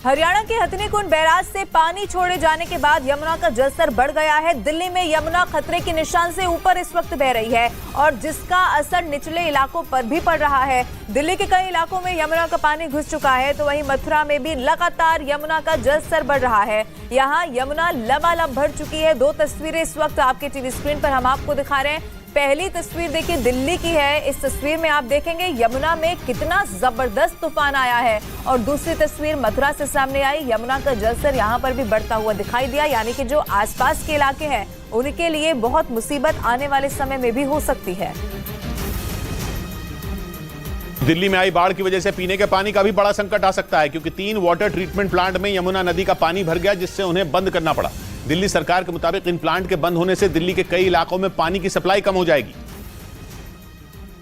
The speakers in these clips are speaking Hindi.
हरियाणा के हथनीकुंड बैराज से पानी छोड़े जाने के बाद यमुना का जलस्तर बढ़ गया है। दिल्ली में यमुना खतरे के निशान से ऊपर इस वक्त बह रही है और जिसका असर निचले इलाकों पर भी पड़ रहा है। दिल्ली के कई इलाकों में यमुना का पानी घुस चुका है, तो वहीं मथुरा में भी लगातार यमुना का जलस्तर बढ़ रहा है। यहाँ यमुना लबालब भर चुकी है। दो तस्वीरें इस वक्त आपके टीवी स्क्रीन पर हम आपको दिखा रहे हैं। पहली तस्वीर देखिए दिल्ली की है। इस तस्वीर में आप देखेंगे यमुना में कितना जबरदस्त तूफान आया है और दूसरी तस्वीर मथुरा से सामने आई। यमुना का जलस्तर यहां पर भी बढ़ता हुआ दिखाई दिया, यानी कि जो आसपास के इलाके हैं उनके लिए बहुत मुसीबत आने वाले समय में भी हो सकती है। दिल्ली में आई बाढ़ की वजह से पीने के पानी का भी बड़ा संकट आ सकता है, क्योंकि 3 वाटर ट्रीटमेंट प्लांट में यमुना नदी का पानी भर गया, जिससे उन्हें बंद करना पड़ा। दिल्ली सरकार के मुताबिक इन प्लांट के बंद होने से दिल्ली के कई इलाकों में पानी की सप्लाई कम हो जाएगी,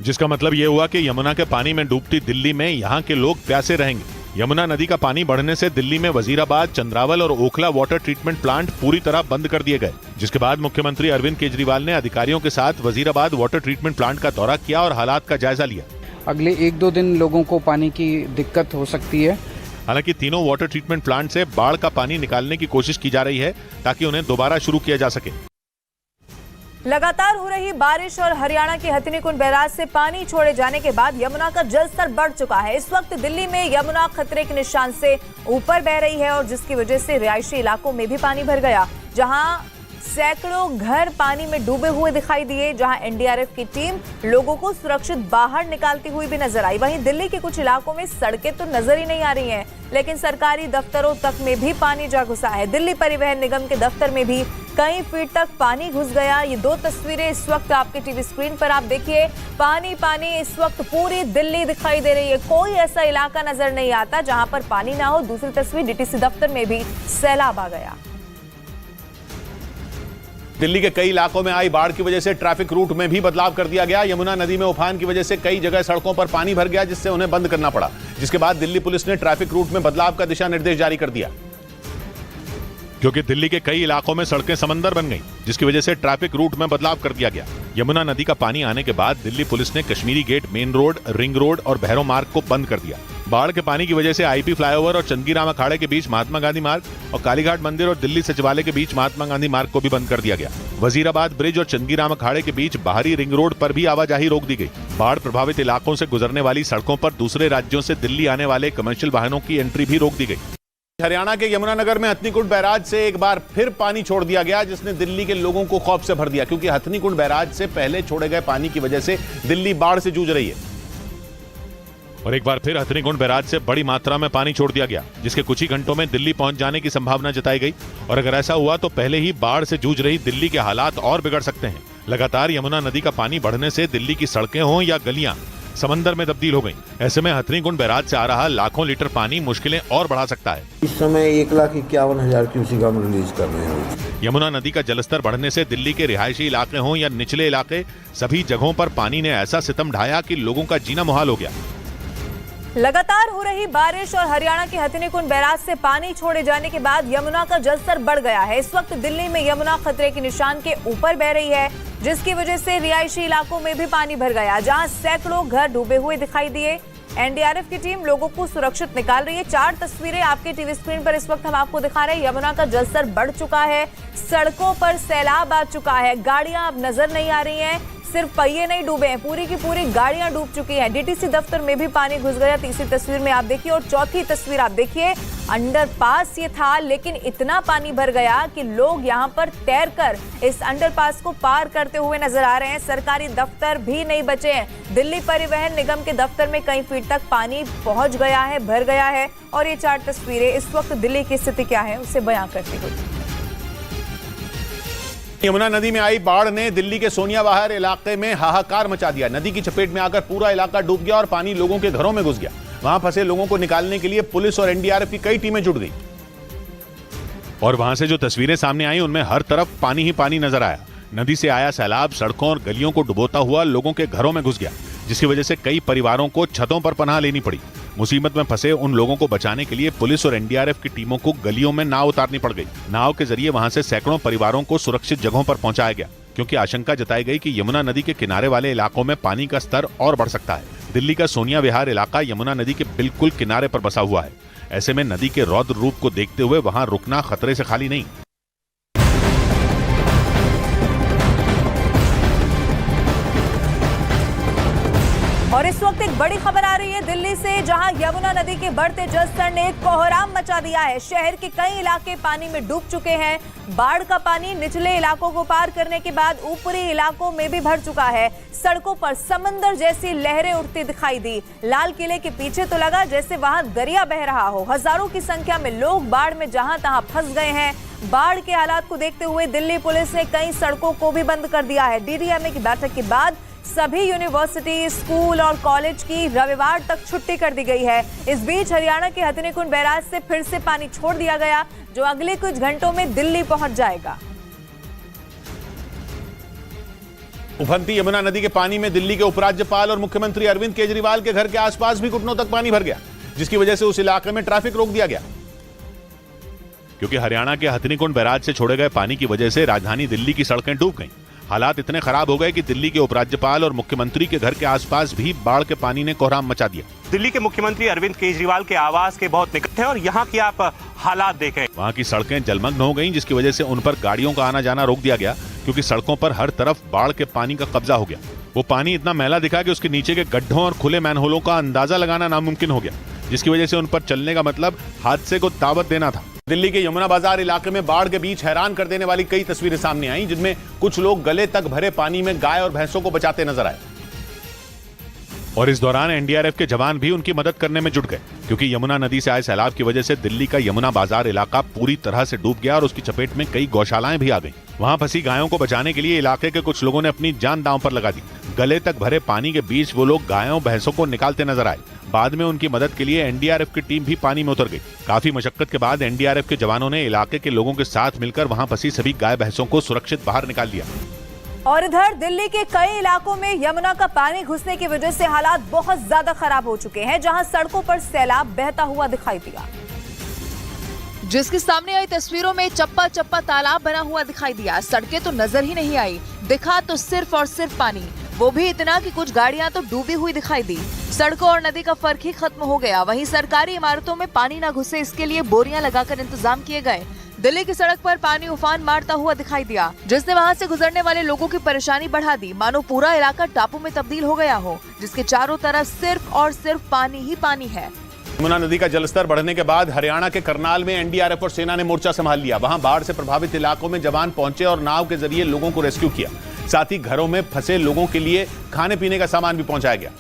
जिसका मतलब यह हुआ कि यमुना के पानी में डूबती दिल्ली में यहां के लोग प्यासे रहेंगे। यमुना नदी का पानी बढ़ने से दिल्ली में वजीराबाद, चंद्रावल और ओखला वाटर ट्रीटमेंट प्लांट पूरी तरह बंद कर दिए गए, जिसके बाद मुख्यमंत्री अरविंद केजरीवाल ने अधिकारियों के साथ वजीराबाद वाटर ट्रीटमेंट प्लांट का दौरा किया और हालात का जायजा लिया। अगले 1-2 दिन लोगों को पानी की दिक्कत हो सकती है। हालांकि तीनों वाटर ट्रीटमेंट प्लांट से बाढ़ का पानी निकालने की कोशिश की जा रही है ताकि उन्हें दोबारा शुरू किया जा सके। लगातार हो रही बारिश और हरियाणा के हथनीकुंड बैराज से पानी छोड़े जाने के बाद यमुना का जलस्तर बढ़ चुका है। इस वक्त दिल्ली में यमुना खतरे के निशान से ऊपर बह रही है और जिसकी वजह से रिहायशी इलाकों में भी पानी भर गया, जहां सैकड़ों घर पानी में डूबे हुए दिखाई दिए, जहां एनडीआरएफ की टीम लोगों को सुरक्षित बाहर निकालती हुई भी नजर आई। वहीं दिल्ली के कुछ इलाकों में सड़कें तो नजर ही नहीं आ रही हैं, लेकिन सरकारी दफ्तरों तक में भी पानी जा घुसा है। दिल्ली परिवहन निगम के दफ्तर में भी कई फीट तक पानी घुस गया। ये 2 तस्वीरें इस वक्त आपके टीवी स्क्रीन पर आप देखिए। पानी पानी इस वक्त पूरी दिल्ली दिखाई दे रही है। कोई ऐसा इलाका नजर नहीं आता जहां पर पानी ना हो। दूसरी तस्वीर डीटीसी दफ्तर में भी सैलाब आ गया। दिल्ली के कई इलाकों में आई बाढ़ की वजह से ट्रैफिक रूट में भी बदलाव कर दिया गया। यमुना नदी में उफान की वजह से कई जगह सड़कों पर पानी भर गया, जिससे उन्हें बंद करना पड़ा, जिसके बाद दिल्ली पुलिस ने ट्रैफिक रूट में बदलाव का दिशा निर्देश जारी कर दिया, क्योंकि दिल्ली के कई इलाकों में सड़कें समंदर बन गईं, जिसकी वजह से ट्रैफिक रूट में बदलाव कर दिया गया। यमुना नदी का पानी आने के बाद दिल्ली पुलिस ने Kashmiri gate, main road, ring road और भैरव मार्ग को बंद कर दिया। बाढ़ के पानी की वजह से आईपी फ्लाईओवर और चंदगीराम अखाड़े के बीच महात्मा गांधी मार्ग और कालीघाट मंदिर और दिल्ली सचिवालय के बीच महात्मा गांधी मार्ग को भी बंद कर दिया गया। वजीराबाद ब्रिज और चंदगीराम अखाड़े के बीच बाहरी रिंग रोड पर भी आवाजाही रोक दी गई। बाढ़ प्रभावित इलाकों से गुजरने वाली सड़कों पर दूसरे राज्यों से दिल्ली आने वाले कमर्शियल वाहनों की एंट्री भी रोक दी गई। हरियाणा के यमुनानगर में हथनीकुंड बैराज से एक बार फिर पानी छोड़ दिया गया, जिसने दिल्ली के लोगों को खौफ से भर दिया, क्योंकि हथनीकुंड बैराज से पहले छोड़े गए पानी की वजह से दिल्ली बाढ़ से जूझ रही है और एक बार फिर हथनीकुंड बैराज से बड़ी मात्रा में पानी छोड़ दिया गया, जिसके कुछ ही घंटों में दिल्ली पहुंच जाने की संभावना जताई गई। और अगर ऐसा हुआ तो पहले ही बाढ़ से जूझ रही दिल्ली के हालात और बिगड़ सकते हैं। लगातार यमुना नदी का पानी बढ़ने से दिल्ली की सड़कें हों या गलियां समंदर में तब्दील हो गई। ऐसे में हथनीकुंड बैराज से आ रहा लाखों लीटर पानी मुश्किलें और बढ़ा सकता है। इस समय 1,51,000 क्यूसेक हम रिलीज कर रहे हैं। यमुना नदी का जलस्तर बढ़ने से दिल्ली के रिहायशी इलाके हों या निचले इलाके, सभी जगहों पर पानी ने ऐसा सितम ढाया कि लोगों का जीना मुहाल हो गया। लगातार हो रही बारिश और हरियाणा के हथनीकुंड बैराज से पानी छोड़े जाने के बाद यमुना का जलस्तर बढ़ गया है। इस वक्त दिल्ली में यमुना खतरे के निशान के ऊपर बह रही है, जिसकी वजह से रिहायशी इलाकों में भी पानी भर गया, जहां सैकड़ों घर डूबे हुए दिखाई दिए। एनडीआरएफ की टीम लोगों को सुरक्षित निकाल रही है। 4 तस्वीरें आपके टीवी स्क्रीन पर इस वक्त हम आपको दिखा रहे हैं। यमुना का जलस्तर बढ़ चुका है, सड़कों पर सैलाब आ चुका है, गाड़ियां अब नजर नहीं आ रही हैं, सिर्फ पहिए नहीं डूबे हैं, पूरी की पूरी गाड़ियां डूब चुकी हैं। डीटीसी दफ्तर में भी पानी घुस गया। तीसरी तस्वीर में आप देखिए और चौथी तस्वीर आप देखिए, अंडरपास ये था, लेकिन इतना पानी भर गया कि लोग यहां पर तैरकर इस अंडरपास को पार करते हुए नजर आ रहे हैं। सरकारी दफ्तर भी नहीं बचे हैं। दिल्ली परिवहन निगम के दफ्तर में कई फीट तक पानी पहुंच गया है, भर गया है। और ये 4 तस्वीरें इस वक्त दिल्ली की स्थिति क्या है उसे बयां करती हुई। यमुना नदी में आई बाढ़ ने दिल्ली के सोनियाबाहर इलाके में हाहाकार मचा दिया। नदी की चपेट में आकर पूरा इलाका डूब गया और पानी लोगों के घरों में घुस गया। वहां फंसे लोगों को निकालने के लिए पुलिस और एनडीआरएफ की कई टीमें जुट गई और वहां से जो तस्वीरें सामने आई उनमें हर तरफ पानी ही पानी नजर आया। नदी से आया सैलाब सड़कों और गलियों को डुबोता हुआ लोगों के घरों में घुस गया, जिसकी वजह से कई परिवारों को छतों पर पनाह लेनी पड़ी। मुसीबत में फंसे उन लोगों को बचाने के लिए पुलिस और एनडीआरएफ की टीमों को गलियों में नाव उतारनी पड़ गई। नाव के जरिए वहां से सैकड़ों परिवारों को सुरक्षित जगहों पर पहुंचाया गया, क्योंकि आशंका जताई गई कि यमुना नदी के किनारे वाले इलाकों में पानी का स्तर और बढ़ सकता है। दिल्ली का सोनिया विहार इलाका यमुना नदी के बिल्कुल किनारे पर बसा हुआ है। ऐसे में नदी के रौद्र रूप को देखते हुए वहां रुकना खतरे से खाली नहीं। और इस वक्त एक बड़ी खबर आ रही है दिल्ली से, जहां यमुना नदी के बढ़ते जलस्तर ने कोहराम मचा दिया है। शहर के कई इलाके पानी में डूब चुके हैं। बाढ़ का पानी निचले इलाकों को पार करने के बाद ऊपरी इलाकों में भी भर चुका है। सड़कों पर समंदर जैसी लहरें उठती दिखाई दी। लाल किले के पीछे तो लगा जैसे वहां दरिया बह रहा हो। हजारों की संख्या में लोग बाढ़ में जहां तहां फंस गए हैं। बाढ़ के हालात को देखते हुए दिल्ली पुलिस ने कई सड़कों को भी बंद कर दिया है। डीडीएमए की बैठक के बाद सभी यूनिवर्सिटी, स्कूल और कॉलेज की रविवार तक छुट्टी कर दी गई है। इस बीच हरियाणा के हथनीकुंड बैराज से फिर से पानी छोड़ दिया गया, जो अगले कुछ घंटों में दिल्ली पहुंच जाएगा। उफनती यमुना नदी के पानी में दिल्ली के उपराज्यपाल और मुख्यमंत्री अरविंद केजरीवाल के घर के आसपास भी घुटनों तक पानी भर गया, जिसकी वजह से उस इलाके में ट्रैफिक रोक दिया गया। क्योंकि हरियाणा के हथनीकुंड बैराज से छोड़े गए पानी की वजह से राजधानी दिल्ली की सड़कें डूब गईं। हालात इतने खराब हो गए कि दिल्ली के उपराज्यपाल और मुख्यमंत्री के घर के आसपास भी बाढ़ के पानी ने कोहराम मचा दिया। दिल्ली के मुख्यमंत्री अरविंद केजरीवाल के आवास के बहुत निकट है और यहाँ की आप हालात देखें। वहाँ की सड़कें जलमग्न हो गईं, जिसकी वजह से उन पर गाड़ियों का आना जाना रोक दिया गया, क्योंकि सड़कों पर हर तरफ बाढ़ के पानी का कब्जा हो गया। वो पानी इतना मैला दिखा कि उसके नीचे के गड्ढों और खुले मैनहोलों का अंदाजा लगाना नामुमकिन हो गया, जिसकी वजह से उन पर चलने का मतलब हादसे को दावत देना था। दिल्ली के यमुना बाजार इलाके में बाढ़ के बीच हैरान कर देने वाली कई तस्वीरें सामने आई, जिनमें कुछ लोग गले तक भरे पानी में गाय और भैंसों को बचाते नजर आए। और इस दौरान एनडीआरएफ के जवान भी उनकी मदद करने में जुट गए, क्योंकि यमुना नदी से आए सैलाब की वजह से दिल्ली का यमुना बाजार इलाका पूरी तरह से डूब गया और उसकी चपेट में कई गौशालाएं भी आ गईं। वहां फंसी गायों को बचाने के लिए इलाके के कुछ लोगों ने अपनी जान दांव पर लगा दी। गले तक भरे पानी के बीच वो लोग गायों भैंसों को निकालते नजर आए। बाद में उनकी मदद के लिए एनडीआरएफ की टीम भी पानी में उतर गई। काफी मशक्कत के बाद एनडीआरएफ के जवानों ने इलाके के लोगों के साथ मिलकर वहां फंसी सभी गाय भैंसों को सुरक्षित बाहर निकाल लिया। और इधर दिल्ली के कई इलाकों में यमुना का पानी घुसने की वजह से हालात बहुत ज्यादा खराब हो चुके हैं, जहां सड़कों पर सैलाब बहता हुआ दिखाई दिया। जिसके सामने आई तस्वीरों में चप्पा चप्पा तालाब बना हुआ दिखाई दिया। सड़कें तो नजर ही नहीं आई, दिखा तो सिर्फ और सिर्फ पानी, वो भी इतना कि कुछ गाड़ियां तो डूबी हुई दिखाई दी। सड़कों और नदी का फर्क ही खत्म हो गया। वहीं सरकारी इमारतों में पानी न घुसे, इसके लिए बोरियां लगाकर इंतजाम किए गए। दिल्ली की सड़क पर पानी उफान मारता हुआ दिखाई दिया, जिसने वहां से गुजरने वाले लोगों की परेशानी बढ़ा दी। मानो पूरा इलाका टापू में तब्दील हो गया हो, जिसके चारों तरफ सिर्फ और सिर्फ पानी ही पानी है। यमुना नदी का जलस्तर बढ़ने के बाद हरियाणा के करनाल में एनडीआरएफ और सेना ने मोर्चा संभाल लिया। वहां बाढ़ से प्रभावित इलाकों में जवान पहुंचे और नाव के जरिए लोगों को रेस्क्यू किया। साथ ही घरों में फंसे लोगों के लिए खाने पीने का सामान भी पहुंचाया गया।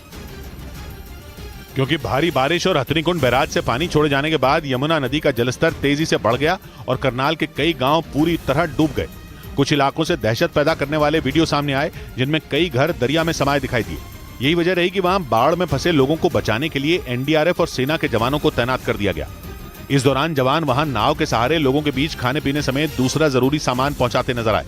क्योंकि भारी बारिश और हथनीकुंड बैराज से पानी छोड़े जाने के बाद यमुना नदी का जलस्तर तेजी से बढ़ गया और करनाल के कई गांव पूरी तरह डूब गए। कुछ इलाकों से दहशत पैदा करने वाले वीडियो सामने आए, जिनमें कई घर दरिया में समाये दिखाई दिए। यही वजह रही कि वहां बाढ़ में फंसे लोगों को बचाने के लिए एनडीआरएफ और सेना के जवानों को तैनात कर दिया गया। इस दौरान जवान वहां नाव के सहारे लोगों के बीच खाने पीने समेत दूसरा जरूरी सामान पहुंचाते नजर आए।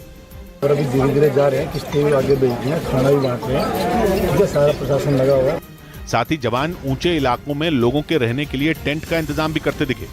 और अभी धीरे धीरे जा रहे हैं, किश्ती भी आगे भेज दी है, खाना भी बांट रहे हैं, सारा प्रशासन लगा हुआ है। साथ ही जवान ऊंचे इलाकों में लोगों के रहने के लिए टेंट का इंतजाम भी करते दिखे।